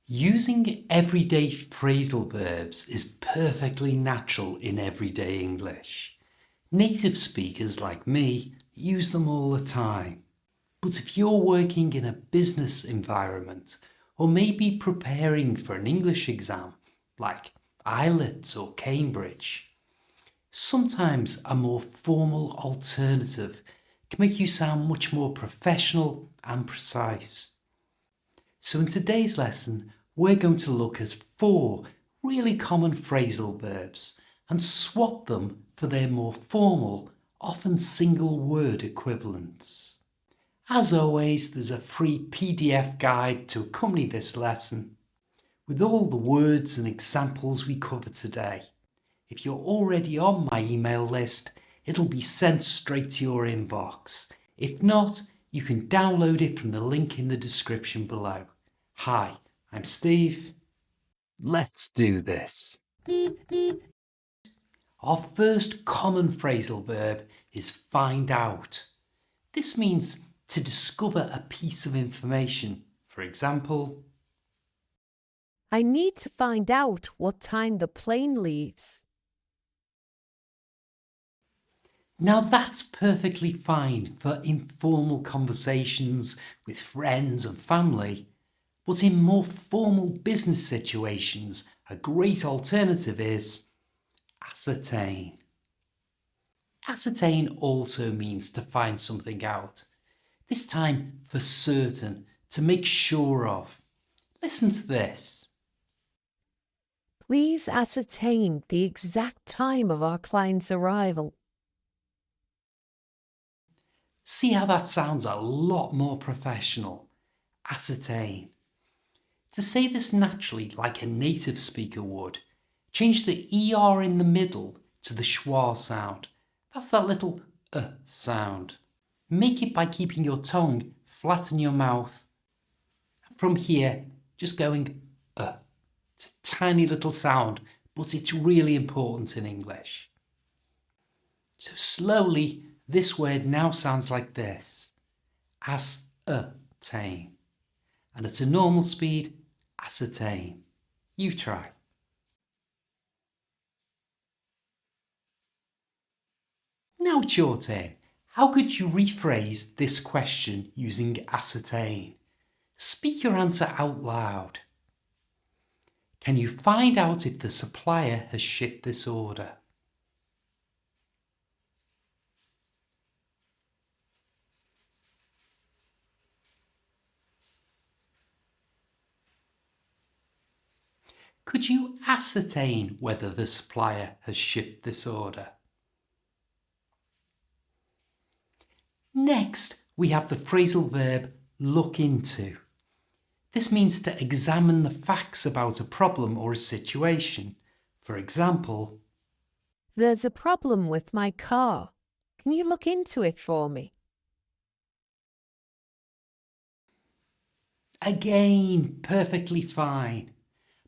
Using everyday phrasal verbs is perfectly natural in everyday English. Native speakers like me use them all the time. But if you're working in a business environment or maybe preparing for an English exam like IELTS or Cambridge, sometimes a more formal alternative can make you sound much more professional and precise. So in today's lesson, we're going to look at 4 really common phrasal verbs and swap them for their more formal, often single word equivalents. As always, there's a free PDF guide to accompany this lesson with all the words and examples we cover today. If you're already on my email list, it'll be sent straight to your inbox. If not, you can download it from the link in the description below. Hi, I'm Steve. Let's do this. Our first common phrasal verb is find out. This means to discover a piece of information. For example, I need to find out what time the plane leaves. now that's perfectly fine for informal conversations with friends and family. But in more formal business situations, a great alternative is ascertain. Ascertain also means to find something out, this time for certain, to make sure of. Listen to this. Please ascertain the exact time of our client's arrival. See how that sounds a lot more professional? Ascertain. To say this naturally like a native speaker would, change the ER in the middle to the schwa sound. That's that little sound. Make it by keeping your tongue flat in your mouth. From here, just going It's a tiny little sound, but it's really important in English. So slowly, this word now sounds like this. Ascertain. And at a normal speed, ascertain. You try. Now it's your turn. How could you rephrase this question using ascertain? Speak your answer out loud. Can you find out if the supplier has shipped this order? Could you ascertain whether the supplier has shipped this order? Next, we have the phrasal verb look into. This means to examine the facts about a problem or a situation. For example, There's a problem with my car. Can you look into it for me? again, perfectly fine.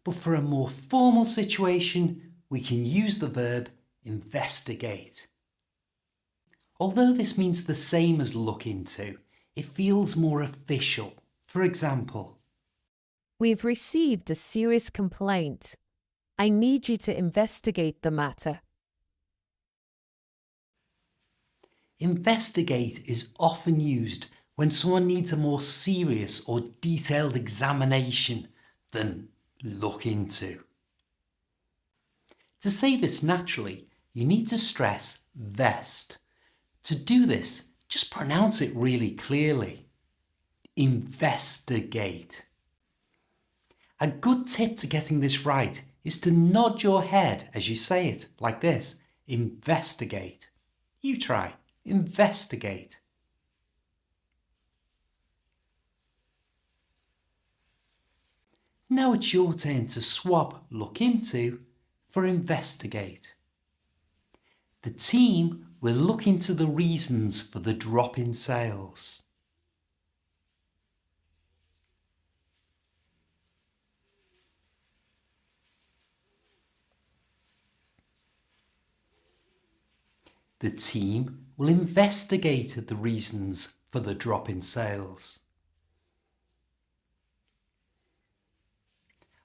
But for a more formal situation, we can use the verb investigate. Although this means the same as look into, it feels more official. For example, We've received a serious complaint. I need you to investigate the matter. investigate is often used when someone needs a more serious or detailed examination than look into. To say this naturally, you need to stress vest. To do this, just pronounce it really clearly. Investigate. A good tip to getting this right is to nod your head as you say it, like this. Investigate. You try. Investigate. Now it's your turn to swap look into for investigate. The team will look into the reasons for the drop in sales. The team will investigate the reasons for the drop in sales.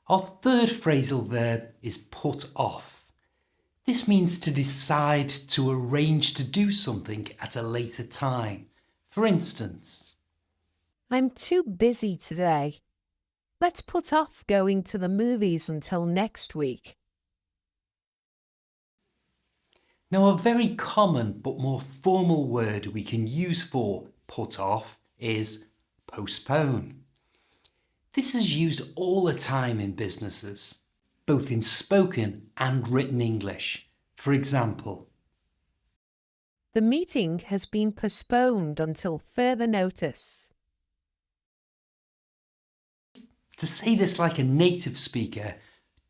Our third phrasal verb is put off. This means to decide to arrange to do something at a later time. For instance, I'm too busy today. Let's put off going to the movies until next week. now a very common but more formal word we can use for put off is postpone. This is used all the time in businesses, both in spoken and written English. For example, The meeting has been postponed until further notice. to say this like a native speaker,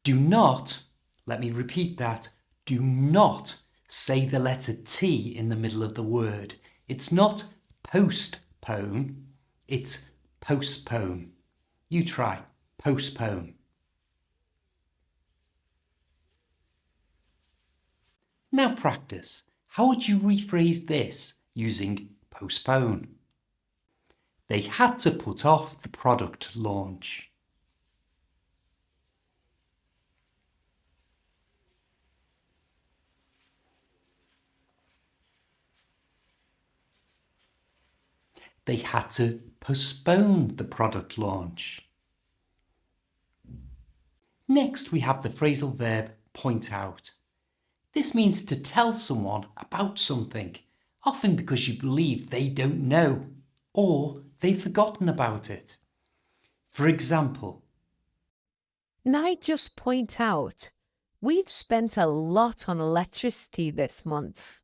do not, let me repeat that, do not say the letter T in the middle of the word. It's not postpone, it's postpone. You try, postpone. Now practice. How would you rephrase this using postpone? They had to put off the product launch. They had to postpone the product launch. Next, we have the phrasal verb point out. This means to tell someone about something, often because you believe they don't know or they've forgotten about it. For example, And I just point out, we've spent a lot on electricity this month.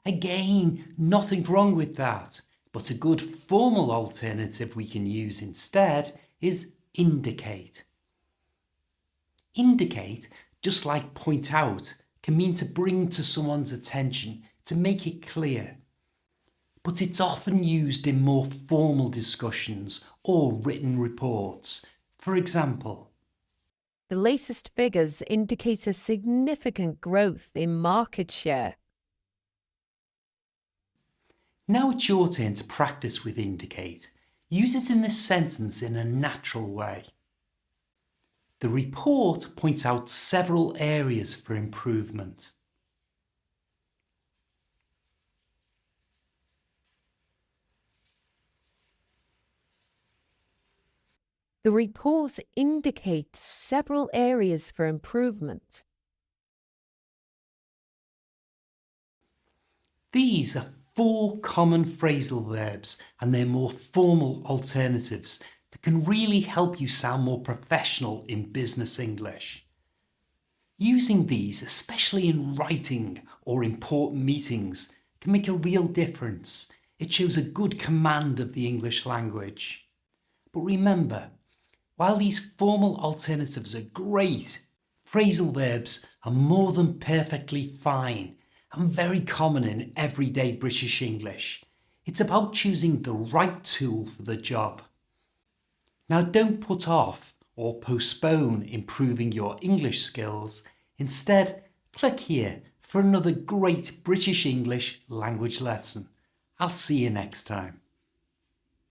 again, nothing wrong with that, but a good formal alternative we can use instead is indicate. Indicate, just like point out, can mean to bring to someone's attention, to make it clear. But it's often used in more formal discussions or written reports. For example, The latest figures indicate a significant growth in market share. now it's your turn to practice with indicate. Use it in this sentence in a natural way. The report points out several areas for improvement. The report indicates several areas for improvement. These are 4 common phrasal verbs and their more formal alternatives that can really help you sound more professional in business English. Using these, especially in writing or important meetings, can make a real difference. It shows a good command of the English language. But remember, while these formal alternatives are great, phrasal verbs are more than perfectly fine and very common in everyday British English. It's about choosing the right tool for the job. Now don't put off or postpone improving your English skills. Instead, click here for another great British English language lesson. I'll see you next time.